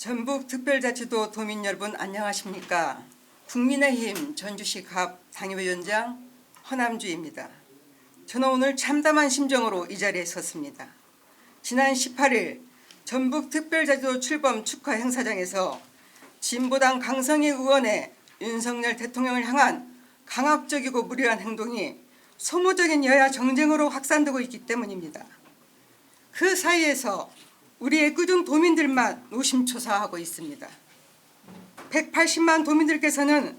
전북특별자치도 도민 여러분 안녕하십니까? 국민의힘 전주시 갑 당협위원장 허남주입니다. 저는 오늘 참담한 심정으로 이 자리에 섰습니다. 지난 18일 전북특별자치도 출범 축하 행사장에서 진보당 강성희 의원의 윤석열 대통령을 향한 강압적이고 무리한 행동이 소모적인 여야 정쟁으로 확산되고 있기 때문입니다. 그 사이에서 우리의 꾸준 도민들만 노심초사하고 있습니다. 180만 도민들께서는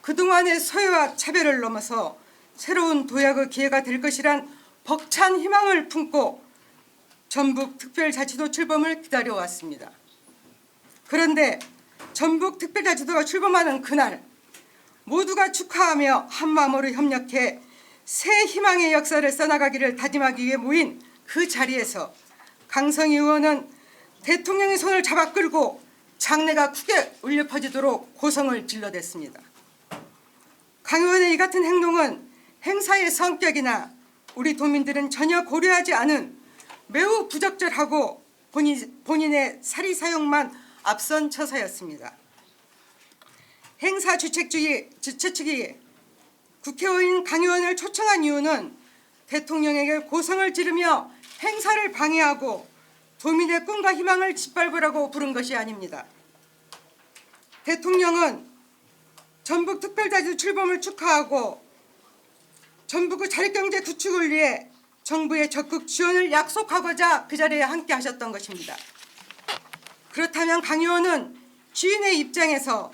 그동안의 소외와 차별을 넘어서 새로운 도약의 기회가 될 것이란 벅찬 희망을 품고 전북특별자치도 출범을 기다려왔습니다. 그런데 전북특별자치도가 출범하는 그날 모두가 축하하며 한마음으로 협력해 새 희망의 역사를 써나가기를 다짐하기 위해 모인 그 자리에서 강성희 의원은 대통령의 손을 잡아 끌고 장내가 크게 울려 퍼지도록 고성을 질러댔습니다. 강 의원의 이 같은 행동은 행사의 성격이나 우리 도민들은 전혀 고려하지 않은 매우 부적절하고 본인의 사리 사욕만 앞선 처사였습니다. 행사 주최 측이 국회의원 강 의원을 초청한 이유는 대통령에게 고성을 지르며 행사를 방해하고 도민의 꿈과 희망을 짓밟으라고 부른 것이 아닙니다. 대통령은 전북특별자치도 출범을 축하하고 전북의 자립경제 구축을 위해 정부의 적극 지원을 약속하고자 그 자리에 함께 하셨던 것입니다. 그렇다면 강 의원은 주인의 입장에서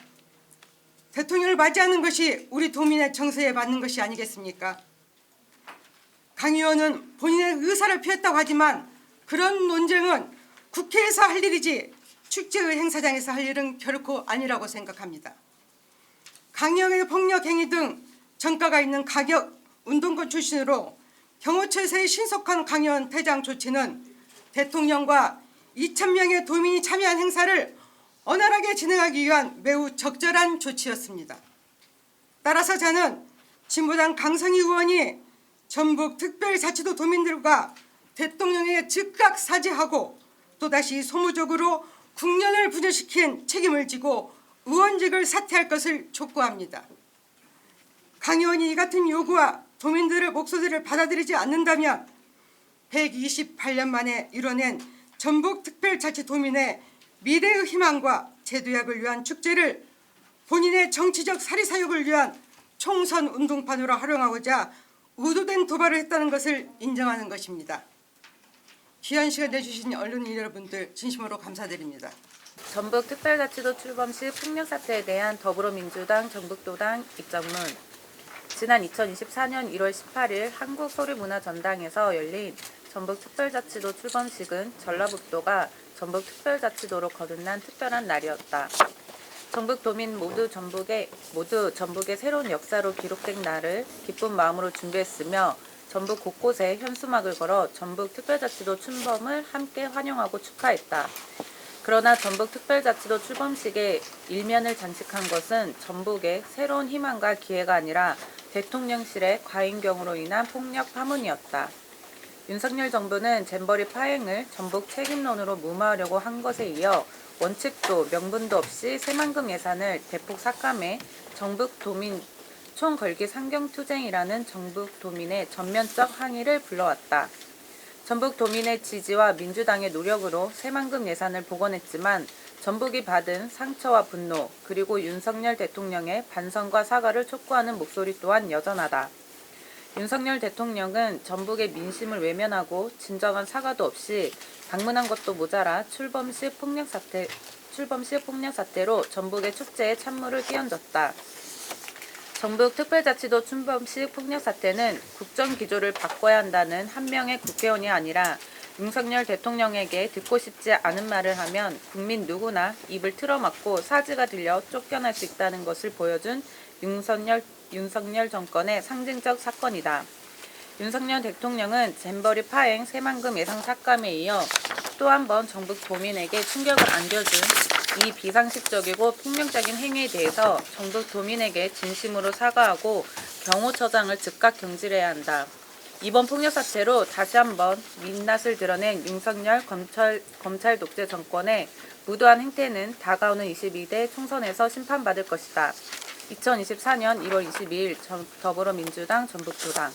대통령을 맞이하는 것이 우리 도민의 정서에 맞는 것이 아니겠습니까? 강 의원은 본인의 의사를 표했다고 하지만 그런 논쟁은 국회에서 할 일이지 축제의 행사장에서 할 일은 결코 아니라고 생각합니다. 강력의 폭력 행위 등 전과가 있는 가격 운동권 출신으로 경호처에서의 신속한 강 의원 퇴장 조치는 대통령과 2,000명의 도민이 참여한 행사를 원활하게 진행하기 위한 매우 적절한 조치였습니다. 따라서 저는 진보당 강성희 의원이 전북특별자치도 도민들과 대통령에게 즉각 사죄하고 또다시 소모적으로 국련을 분열시킨 책임을 지고 의원직을 사퇴할 것을 촉구합니다. 강 의원이 이 같은 요구와 도민들의 목소리를 받아들이지 않는다면 128년 만에 이뤄낸 전북특별자치도민의 미래의 희망과 재도약을 위한 축제를 본인의 정치적 사리사욕을 위한 총선 운동판으로 활용하고자 의도된 도발을 했다는 것을 인정하는 것입니다. 귀한 시간 내주신 언론인 여러분들 진심으로 감사드립니다. 전북특별자치도 출범 시 폭력 사태에 대한 더불어민주당 전북도당 입장문. 지난 2024년 1월 18일 한국소리문화전당에서 열린 전북특별자치도 출범식은 전라북도가 전북특별자치도로 거듭난 특별한 날이었다. 전북도민 모두 전북의 새로운 역사로 기록된 날을 기쁜 마음으로 준비했으며 전북 곳곳에 현수막을 걸어 전북특별자치도 출범을 함께 환영하고 축하했다. 그러나 전북특별자치도 출범식의 일면을 장식한 것은 전북의 새로운 희망과 기회가 아니라 대통령실의 과잉경으로 인한 폭력 파문이었다. 윤석열 정부는 잼버리 파행을 전북 책임론으로 무마하려고 한 것에 이어 원칙도 명분도 없이 새만금 예산을 대폭 삭감해 전북도민 총걸기 상경투쟁이라는 전북도민의 전면적 항의를 불러왔다. 전북도민의 지지와 민주당의 노력으로 새만금 예산을 복원했지만 전북이 받은 상처와 분노 그리고 윤석열 대통령의 반성과 사과를 촉구하는 목소리 또한 여전하다. 윤석열 대통령은 전북의 민심을 외면하고 진정한 사과도 없이 방문한 것도 모자라 출범 시 폭력 사태로 전북의 축제에 찬물을 끼얹었다. 전북특별자치도 출범 시 폭력 사태는 국정기조를 바꿔야 한다는 한 명의 국회의원이 아니라 윤석열 대통령에게 듣고 싶지 않은 말을 하면 국민 누구나 입을 틀어막고 사지가 들려 쫓겨날 수 있다는 것을 보여준 윤석열 정권의 상징적 사건이다. 윤석열 대통령은 잼버리 파행 새만금 예산 삭감에 이어 또 한 번 전북 도민에게 충격을 안겨준 이 비상식적이고 폭력적인 행위에 대해서 전북 도민에게 진심으로 사과하고 경호처장을 즉각 경질해야 한다. 이번 폭력 사태로 다시 한번 민낯을 드러낸 윤석열 검찰 독재 정권의 무도한 행태는 다가오는 22대 총선에서 심판받을 것이다. 2024년 1월 22일 더불어민주당 전북도당